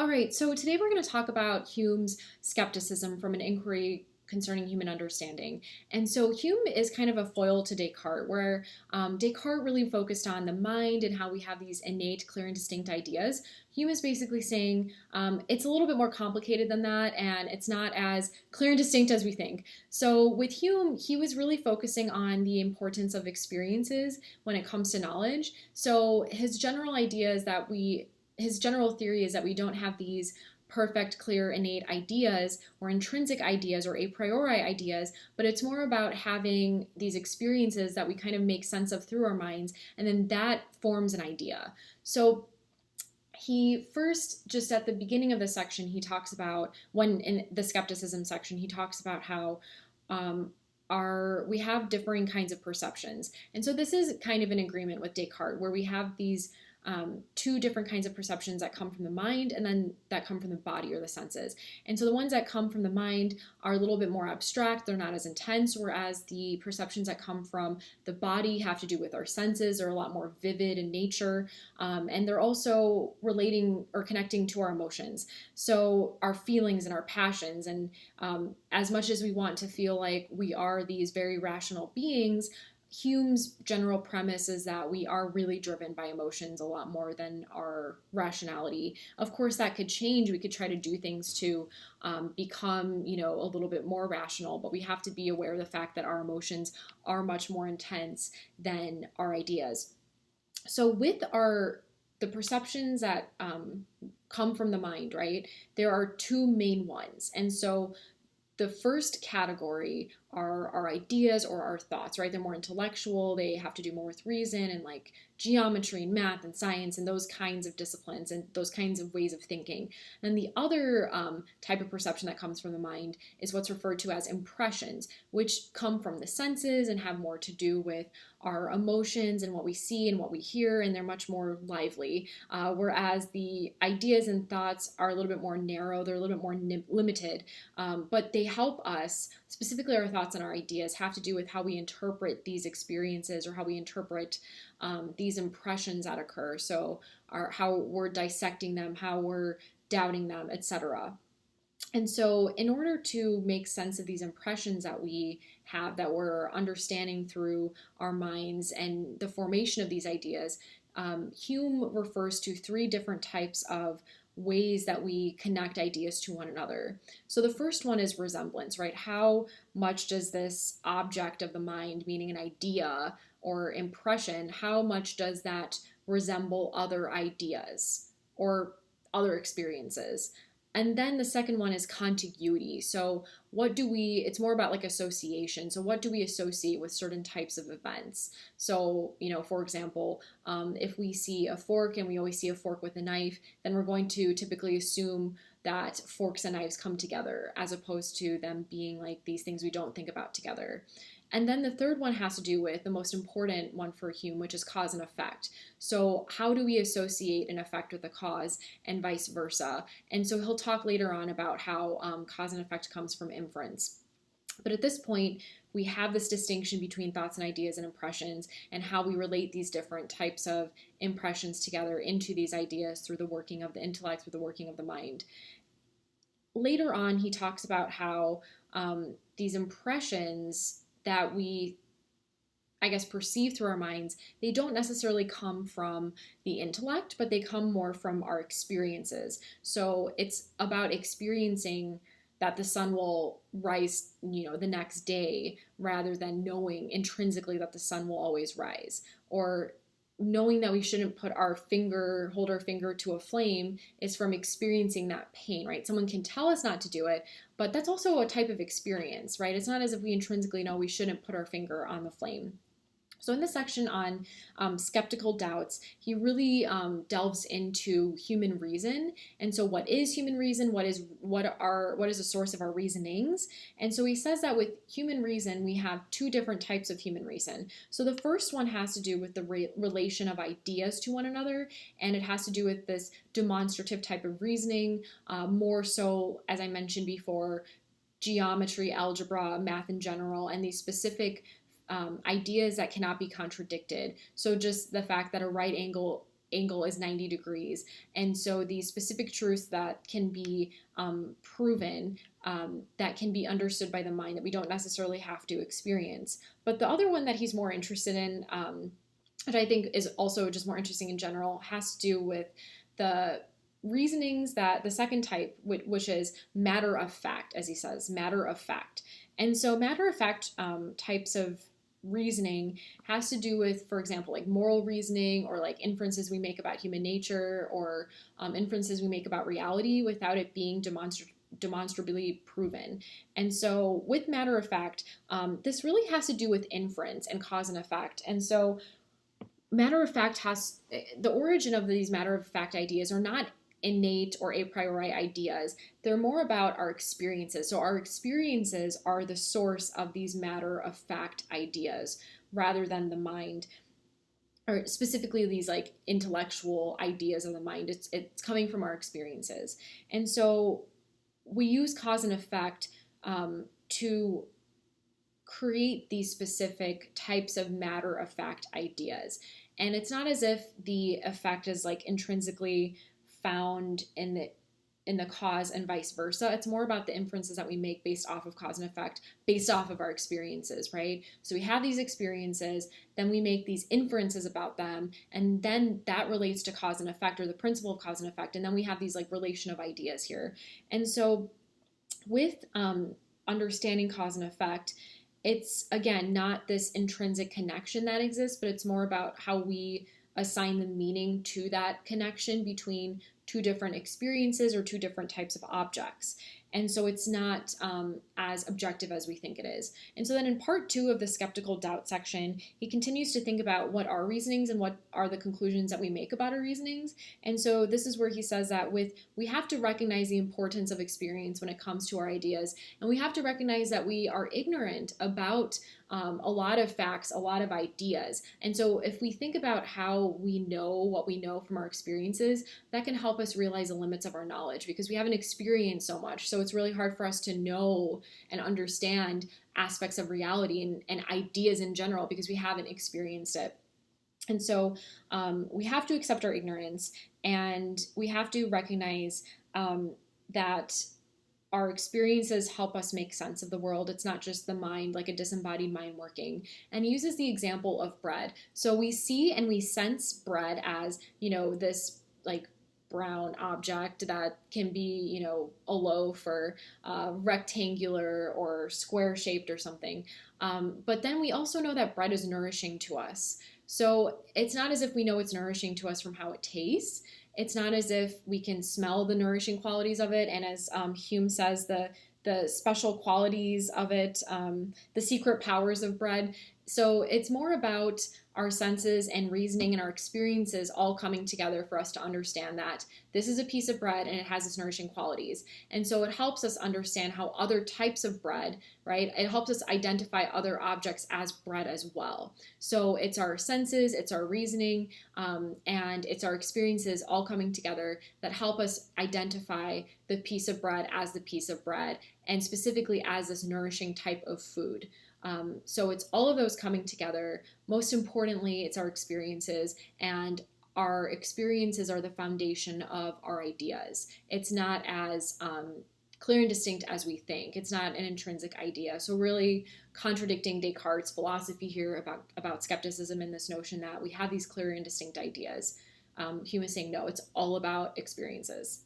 All right, so today we're going to talk about Hume's skepticism from an inquiry concerning human understanding. And so Hume is kind of a foil to Descartes, where Descartes really focused on the mind and how we have these innate, clear, and distinct ideas. Hume is basically saying it's a little bit more complicated than that, and it's not as clear and distinct as we think. So with Hume, he was really focusing on the importance of experiences when it comes to knowledge. So his general theory is that we don't have these perfect, clear, innate ideas or intrinsic ideas or a priori ideas, but it's more about having these experiences that we kind of make sense of through our minds, and then that forms an idea. So he first, just at the beginning of the section, he talks about, when in the skepticism section, he talks about how we have differing kinds of perceptions. And so this is kind of an agreement with Descartes, where we have these two different kinds of perceptions that come from the mind and then that come from the body or the senses. And so the ones that come from the mind are a little bit more abstract, they're not as intense, whereas the perceptions that come from the body have to do with our senses, are a lot more vivid in nature, and they're also relating or connecting to our emotions. So our feelings and our passions, and as much as we want to feel like we are these very rational beings, Hume's general premise is that we are really driven by emotions a lot more than our rationality. Of course, that could change. We could try to do things to become, a little bit more rational, but we have to be aware of the fact that our emotions are much more intense than our ideas. So with the perceptions that come from the mind, right, there are two main ones. And so the first category are our ideas or our thoughts, right? They're more intellectual. They have to do more with reason and like geometry and math and science and those kinds of disciplines and those kinds of ways of thinking. And the other type of perception that comes from the mind is what's referred to as impressions, which come from the senses and have more to do with our emotions and what we see and what we hear, and they're much more lively. Whereas the ideas and thoughts are a little bit more narrow, they're a little bit more limited, but they help us, specifically our thoughts and our ideas, have to do with how we interpret these experiences or how we interpret these impressions that occur. So how we're dissecting them, how we're doubting them, etc. And so in order to make sense of these impressions that we have, that we're understanding through our minds and the formation of these ideas, Hume refers to three different types of ways that we connect ideas to one another. So the first one is resemblance, right? How much does this object of the mind, meaning an idea or impression, how much does that resemble other ideas or other experiences? And then the second one is contiguity. So it's more about like association. So what do we associate with certain types of events? So, for example, if we see a fork and we always see a fork with a knife, then we're going to typically assume that forks and knives come together, as opposed to them being like these things we don't think about together. And then the third one has to do with the most important one for Hume, which is cause and effect. So how do we associate an effect with a cause and vice versa? And so he'll talk later on about how cause and effect comes from inference. But at this point, we have this distinction between thoughts and ideas and impressions, and how we relate these different types of impressions together into these ideas through the working of the intellect, through the working of the mind. Later on, he talks about how these impressions that we, perceive through our minds, they don't necessarily come from the intellect, but they come more from our experiences. So it's about experiencing that the sun will rise, the next day, rather than knowing intrinsically that the sun will always rise, or knowing that we shouldn't hold our finger to a flame is from experiencing that pain, right? Someone can tell us not to do it, but that's also a type of experience, right? It's not as if we intrinsically know we shouldn't put our finger on the flame. So in this section on skeptical doubts, he really delves into human reason. And so what is human reason? What is the source of our reasonings? And so he says that with human reason, we have two different types of human reason. So the first one has to do with the relation of ideas to one another, and it has to do with this demonstrative type of reasoning, more so, as I mentioned before, geometry, algebra, math in general, and these specific ideas that cannot be contradicted. So just the fact that a right angle angle is 90 degrees. And so these specific truths that can be proven, that can be understood by the mind, that we don't necessarily have to experience. But the other one that he's more interested in, which I think is also just more interesting in general, has to do with the reasonings that the second type, which is matter of fact, as he says, matter of fact. And so matter of fact types of reasoning has to do with, for example, like moral reasoning, or like inferences we make about human nature, or inferences we make about reality without it being demonstrably proven. And so with matter of fact, this really has to do with inference and cause and effect. And so matter of fact the origin of these matter of fact ideas are not innate or a priori ideas. They're more about our experiences. So our experiences are the source of these matter of fact ideas rather than the mind, or specifically these like intellectual ideas of the mind. It's coming from our experiences. And so we use cause and effect to create these specific types of matter of fact ideas. And it's not as if the effect is like intrinsically found in the cause and vice versa. It's more about the inferences that we make based off of cause and effect, based off of our experiences, right? So we have these experiences, then we make these inferences about them, and then that relates to cause and effect, or the principle of cause and effect, and then we have these like relation of ideas here. And so with understanding cause and effect, it's again not this intrinsic connection that exists, but it's more about how we assign the meaning to that connection between two different experiences or two different types of objects. And so it's not as objective as we think it is. And so then in part 2 of the skeptical doubt section, he continues to think about what are reasonings and what are the conclusions that we make about our reasonings. And so this is where he says that we have to recognize the importance of experience when it comes to our ideas. And we have to recognize that we are ignorant about a lot of facts, a lot of ideas. And so if we think about how we know what we know from our experiences, that can help us realize the limits of our knowledge, because we haven't experienced so much. So it's really hard for us to know and understand aspects of reality and ideas in general, because we haven't experienced it. And so we have to accept our ignorance, and we have to recognize that our experiences help us make sense of the world. It's not just the mind, like a disembodied mind working. And he uses the example of bread. So we see and we sense bread as, this like brown object that can be, a loaf or rectangular or square shaped or something. But then we also know that bread is nourishing to us. So it's not as if we know it's nourishing to us from how it tastes. It's not as if we can smell the nourishing qualities of it. And as Hume says, the special qualities of it, the secret powers of bread. So it's more about our senses and reasoning and our experiences all coming together for us to understand that this is a piece of bread and it has its nourishing qualities. And so it helps us understand how other types of bread, right? It helps us identify other objects as bread as well. So it's our senses, it's our reasoning, and it's our experiences all coming together that help us identify the piece of bread as the piece of bread, and specifically as this nourishing type of food. So it's all of those coming together. Most importantly, it's our experiences, and our experiences are the foundation of our ideas. It's not as clear and distinct as we think. It's not an intrinsic idea. So really contradicting Descartes' philosophy here about skepticism and this notion that we have these clear and distinct ideas. Hume is saying, no, it's all about experiences.